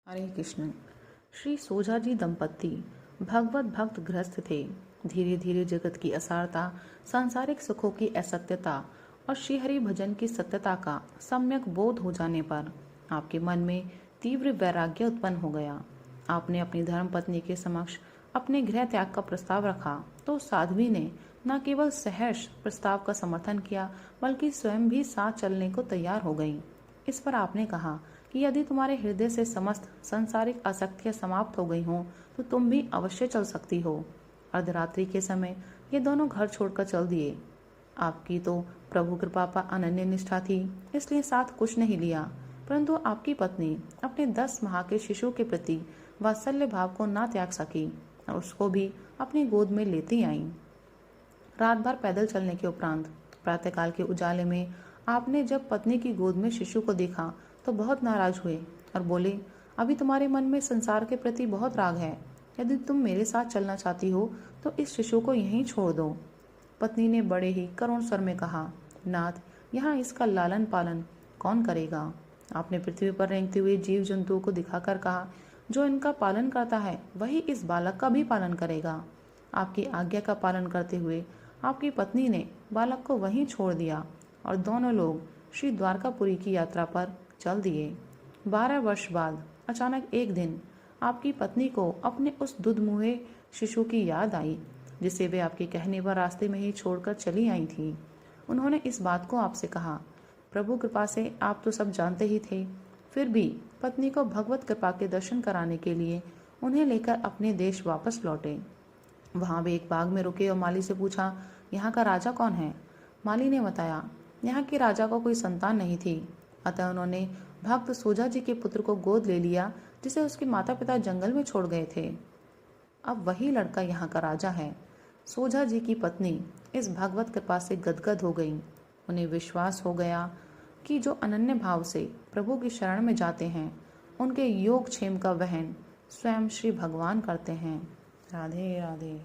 हरे कृष्ण। श्री सोजा जी दंपति भगवत भक्त गृहस्थ थे। धीरे धीरे जगत की असारता, सांसारिक सुखों की असत्यता और श्रीहरि भजन की सत्यता का सम्यक बोध हो जाने पर आपके मन में तीव्र वैराग्य उत्पन्न हो गया। आपने अपनी धर्म पत्नी के समक्ष अपने गृह त्याग का प्रस्ताव रखा तो साध्वी ने न केवल सहर्ष प्रस्ताव का समर्थन किया बल्कि स्वयं भी साथ चलने को तैयार हो गई। इस पर आपने कहा कि यदि तुम्हारे हृदय से समस्त सांसारिक आसक्तियां समाप्त हो गई हों तो तुम भी अवश्य चल सकती हो। अर्धरात्रि के समय ये दोनों घर छोड़कर चल दिए। आपकी तो प्रभु कृपा पर अनन्य निष्ठा थी, इसलिए साथ कुछ नहीं लिया, परंतु आपकी पत्नी अपने 10 माह के शिशु के प्रति वात्सल्य भाव को ना त्याग सकी और उसको भी अपनी गोद में लेती आई। रात भर पैदल चलने के उपरांत प्रातःकाल के उजाले में आपने जब पत्नी की गोद में शिशु को देखा तो बहुत नाराज हुए और बोले, अभी तुम्हारे मन में संसार के प्रति बहुत राग है। यदि तुम मेरे साथ चलना चाहती हो तो इस शिशु को यहीं छोड़ दो। पत्नी ने बड़े ही करुण स्वर में कहा, नाथ, यहाँ इसका लालन पालन कौन करेगा? आपने पृथ्वी पर रेंगते हुए जीव जंतुओं को दिखाकर कहा, जो इनका पालन करता है वही इस बालक का भी पालन करेगा। आपकी आज्ञा का पालन करते हुए आपकी पत्नी ने बालक को वहीं छोड़ दिया और दोनों लोग श्री द्वारकापुरी की यात्रा पर चल दिए। 12 वर्ष बाद अचानक एक दिन आपकी पत्नी को अपने उस दुधमुहे शिशु की याद आई जिसे वे आपके कहने पर रास्ते में ही छोड़कर चली आई थी। उन्होंने इस बात को आपसे कहा। प्रभु कृपा से आप तो सब जानते ही थे, फिर भी पत्नी को भगवत कृपा के दर्शन कराने के लिए उन्हें लेकर अपने देश वापस लौटे। वहां वे एक बाग में रुके और माली से पूछा, यहाँ का राजा कौन है? माली ने बताया, यहाँ के राजा को कोई संतान नहीं थी, अतः उन्होंने भक्त सोजा जी के पुत्र को गोद ले लिया जिसे उसके माता पिता जंगल में छोड़ गए थे। अब वही लड़का यहाँ का राजा है। सोजा जी की पत्नी इस भगवत कृपा से गदगद हो गई। उन्हें विश्वास हो गया कि जो अनन्य भाव से प्रभु की शरण में जाते हैं उनके योग क्षेम का वहन स्वयं श्री भगवान करते हैं। राधे राधे।